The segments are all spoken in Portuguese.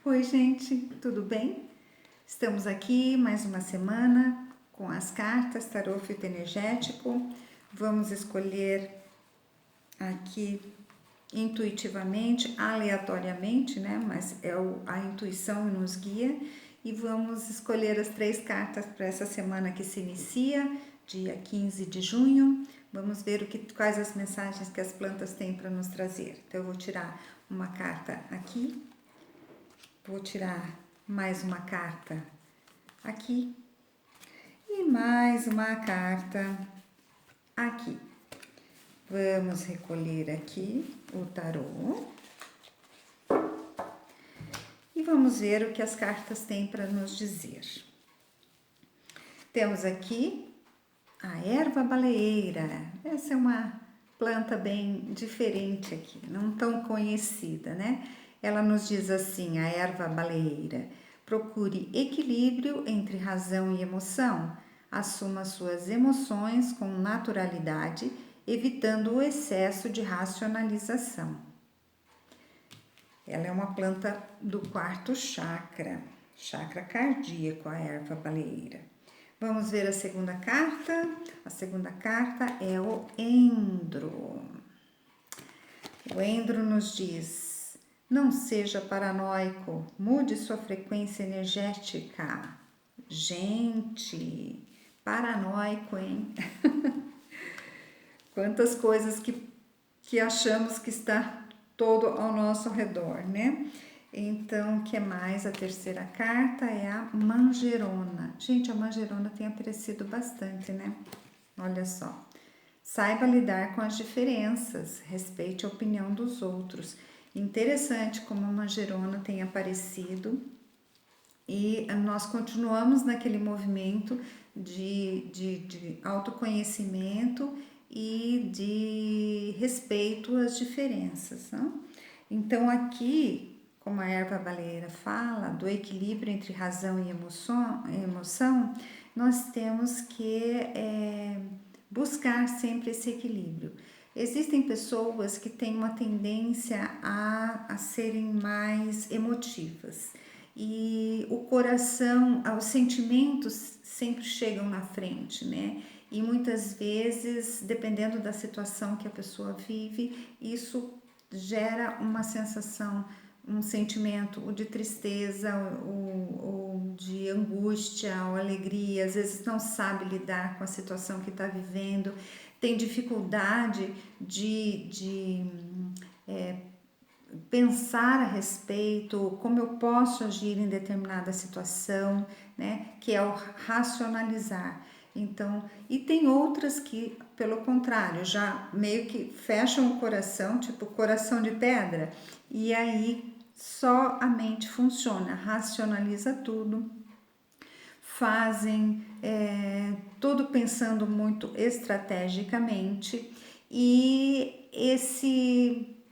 Oi, gente, tudo bem? Estamos aqui mais uma semana com as cartas Tarô Fitoenergético. Vamos escolher aqui intuitivamente, aleatoriamente, né? Mas a intuição que nos guia. E vamos escolher as 3 cartas para essa semana que se inicia, dia 15 de junho. Vamos ver quais as mensagens que as plantas têm para nos trazer. Então, eu vou tirar uma carta aqui. Vou tirar mais uma carta aqui e mais uma carta aqui. Vamos recolher aqui o tarô e vamos ver o que as cartas têm para nos dizer. Temos aqui a erva baleeira. Essa é uma planta bem diferente aqui, não tão conhecida, né? Ela nos diz assim, a erva baleeira: procure equilíbrio entre razão e emoção, assuma suas emoções com naturalidade, evitando o excesso de racionalização. Ela é uma planta do 4º chakra, chakra cardíaco, a erva baleeira. Vamos ver a segunda carta. A segunda carta é o endro. O endro nos diz: não seja paranoico, mude sua frequência energética. Gente, paranoico, hein? Quantas coisas que achamos que está todo ao nosso redor, né? Então, o que mais? A terceira carta é a manjerona. Gente, a manjerona tem aparecido bastante, né? Olha só. Saiba lidar com as diferenças, respeite a opinião dos outros. Interessante como a manjerona tem aparecido e nós continuamos naquele movimento de autoconhecimento e de respeito às diferenças, não? Então, aqui, como a erva baleeira fala, do equilíbrio entre razão e emoção, nós temos que buscar sempre esse equilíbrio. Existem pessoas que têm uma tendência a serem mais emotivas e o coração, os sentimentos sempre chegam na frente, né? E muitas vezes, dependendo da situação que a pessoa vive, isso gera uma sensação, um sentimento ou de tristeza ou de angústia ou alegria, às vezes não sabe lidar com a situação que está vivendo, tem dificuldade de pensar a respeito, como eu posso agir em determinada situação, né? Que é o racionalizar. Então, e tem outras que, pelo contrário, já meio que fecham o coração, tipo coração de pedra, e aí só a mente funciona, racionaliza tudo, fazem tudo pensando muito estrategicamente e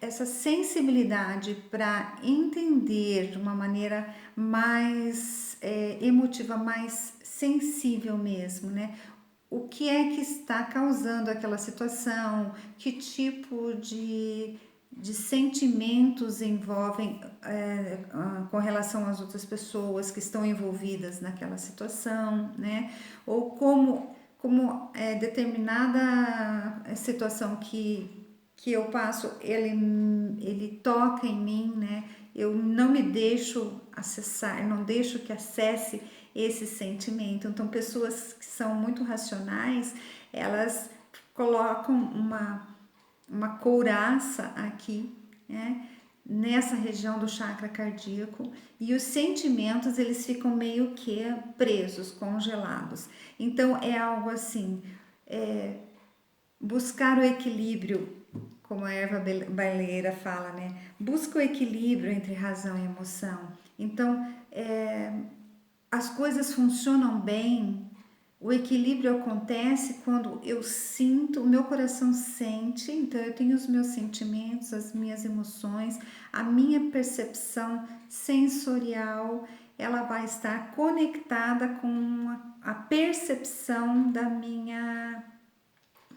essa sensibilidade para entender de uma maneira mais emotiva, mais sensível mesmo, né? O que é que está causando aquela situação, que tipo de sentimentos envolvem com relação às outras pessoas que estão envolvidas naquela situação, né? Ou como determinada situação que eu passo, ele toca em mim, né? Eu não me deixo acessar, não deixo que acesse esse sentimento. Então, pessoas que são muito racionais, elas colocam uma couraça aqui, né? Nessa região do chakra cardíaco, e os sentimentos eles ficam meio que presos, congelados. Então é algo assim, buscar o equilíbrio, como a erva baleeira fala, né? Busca o equilíbrio entre razão e emoção. Então, as coisas funcionam bem, o equilíbrio acontece quando eu sinto, o meu coração sente, então eu tenho os meus sentimentos, as minhas emoções, a minha percepção sensorial, ela vai estar conectada com a percepção da minha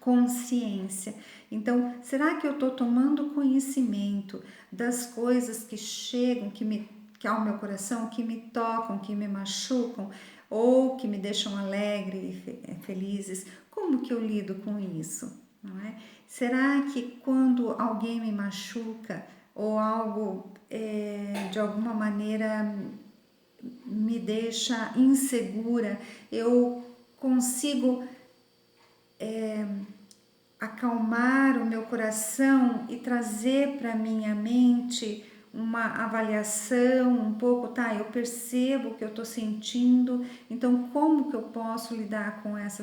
consciência. Então, será que eu estou tomando conhecimento das coisas que chegam, que que ao meu coração, que me tocam, que me machucam ou que me deixam alegres e felizes. Como que eu lido com isso? Não é? Será que quando alguém me machuca ou algo de alguma maneira me deixa insegura, eu consigo acalmar o meu coração e trazer para minha mente uma avaliação um pouco, tá? Eu percebo o que eu estou sentindo, então como que eu posso lidar com essa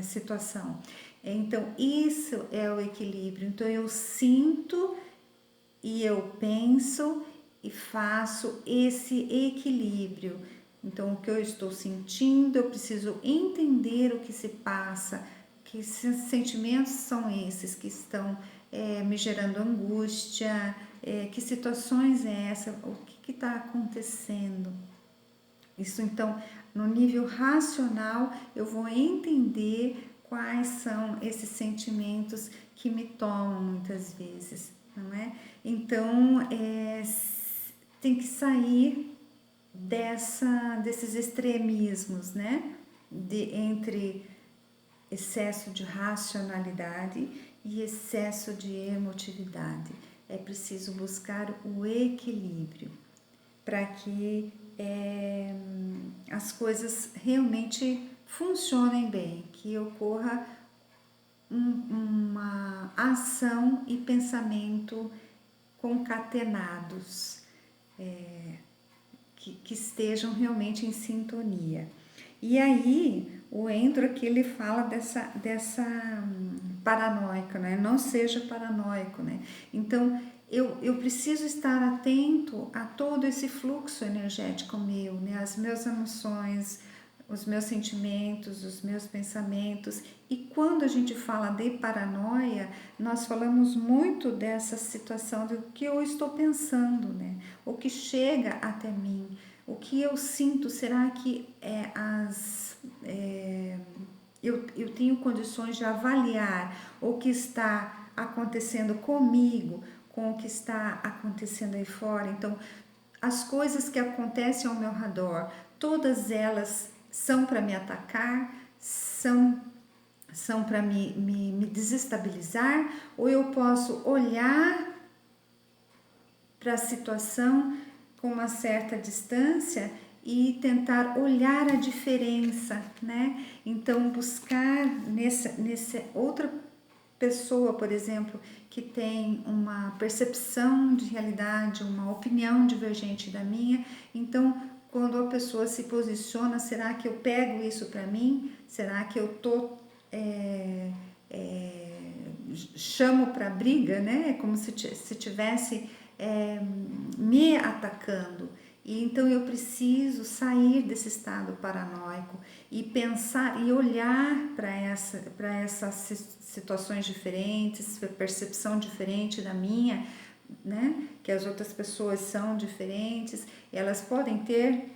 situação? Então, isso é o equilíbrio. Então, eu sinto e eu penso e faço esse equilíbrio. Então, o que eu estou sentindo, eu preciso entender o que se passa, que sentimentos são esses que estão me gerando angústia, que situações é essa, o que está acontecendo. Isso, então, no nível racional, eu vou entender quais são esses sentimentos que me tomam muitas vezes, não é? Então, tem que sair desses extremismos, né? Entre excesso de racionalidade e excesso de emotividade. É preciso buscar o equilíbrio para que as coisas realmente funcionem bem, que ocorra uma ação e pensamento concatenados, que estejam realmente em sintonia. E aí, o Endro aqui, ele fala dessa paranoica, né? Não seja paranoico, né? Então, eu preciso estar atento a todo esse fluxo energético meu, né? As minhas emoções, os meus sentimentos, os meus pensamentos. E quando a gente fala de paranoia, nós falamos muito dessa situação do que eu estou pensando, né? O que chega até mim, o que eu sinto. Será que eu tenho condições de avaliar o que está acontecendo comigo, com o que está acontecendo aí fora? Então, as coisas que acontecem ao meu redor, todas elas são para me atacar, são para me desestabilizar, ou eu posso olhar para a situação com uma certa distância e tentar olhar a diferença, né? Então, buscar nessa outra pessoa, por exemplo, que tem uma percepção de realidade, uma opinião divergente da minha. Então, quando a pessoa se posiciona, será que eu pego isso para mim? Será que eu chamo para briga, né? É como se tivesse me atacando. E então eu preciso sair desse estado paranoico e pensar e olhar para essas situações diferentes, percepção diferente da minha, né? Que as outras pessoas são diferentes, elas podem ter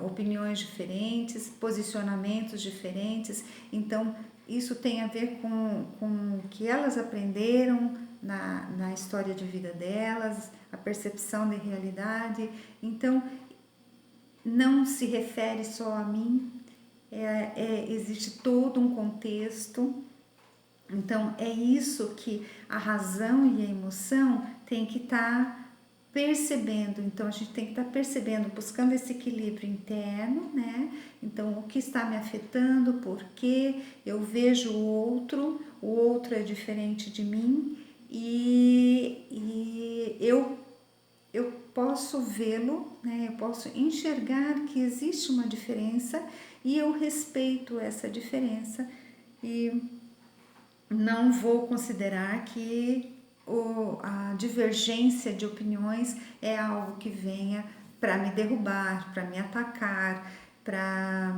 opiniões diferentes, posicionamentos diferentes. Então isso tem a ver com o que elas aprenderam na história de vida delas, a percepção de realidade. Então, não se refere só a mim, existe todo um contexto. Então, é isso que a razão e a emoção tem que estar percebendo. Então, a gente tem que estar percebendo, buscando esse equilíbrio interno, né? Então, o que está me afetando, por quê? Eu vejo o outro é diferente de mim e eu posso vê-lo, né? Eu posso enxergar que existe uma diferença e eu respeito essa diferença e não vou considerar que a divergência de opiniões é algo que venha para me derrubar, para me atacar, para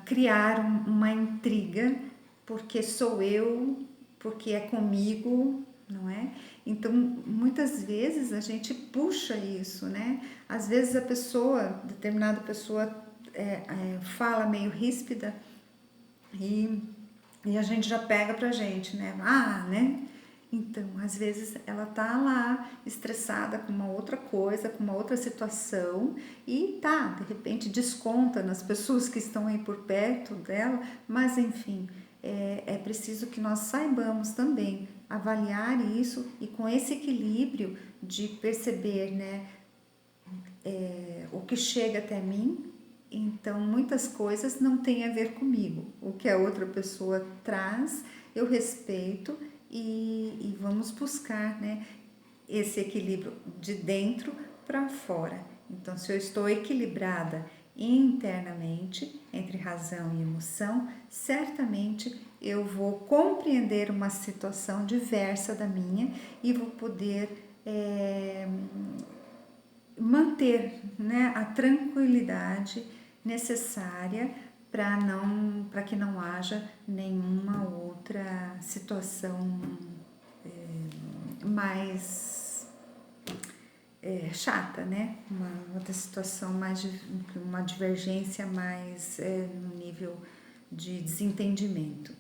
criar uma intriga, porque sou eu, porque é comigo, não é? Então, muitas vezes a gente puxa isso, né? Às vezes determinada pessoa fala meio ríspida e a gente já pega pra gente, né? Ah, né? Então, às vezes ela tá lá estressada com uma outra coisa, com uma outra situação e tá, de repente desconta nas pessoas que estão aí por perto dela, mas enfim, é preciso que nós saibamos também avaliar isso e com esse equilíbrio de perceber, né, o que chega até mim. Então, muitas coisas não têm a ver comigo. O que a outra pessoa traz, eu respeito e vamos buscar, né, esse equilíbrio de dentro para fora. Então, se eu estou equilibrada internamente, entre razão e emoção, certamente eu vou compreender uma situação diversa da minha e vou poder manter, né, a tranquilidade necessária para que não haja nenhuma outra situação mais chata, né? Uma outra situação mais uma divergência mais no nível de desentendimento,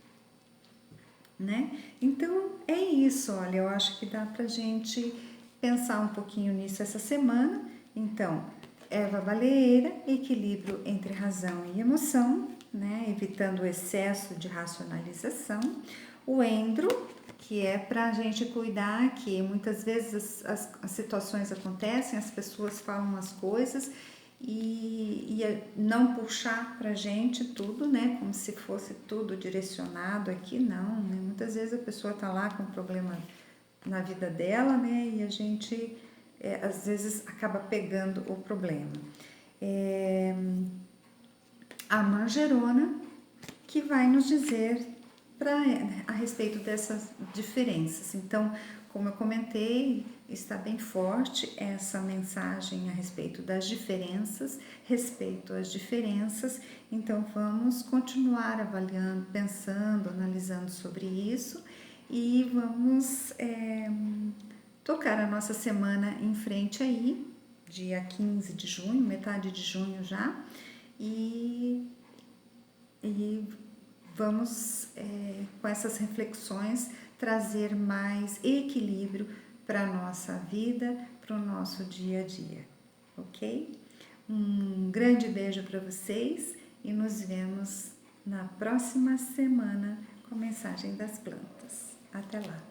né? Então é isso, olha, eu acho que dá pra gente pensar um pouquinho nisso essa semana. Então, erva baleeira, equilíbrio entre razão e emoção, né? Evitando o excesso de racionalização. O endro, que é para a gente cuidar, que muitas vezes as situações acontecem, as pessoas falam as coisas e não puxar pra gente tudo, né, como se fosse tudo direcionado aqui, não, né, muitas vezes a pessoa tá lá com um problema na vida dela, né, e a gente às vezes acaba pegando o problema. A manjerona, que vai nos dizer a respeito dessas diferenças. Então, como eu comentei, está bem forte essa mensagem a respeito das diferenças, respeito às diferenças. Então, vamos continuar avaliando, pensando, analisando sobre isso e vamos tocar a nossa semana em frente aí, dia 15 de junho, metade de junho já, e vamos, com essas reflexões, trazer mais equilíbrio para a nossa vida, para o nosso dia a dia, ok? Um grande beijo para vocês e nos vemos na próxima semana com a mensagem das plantas. Até lá!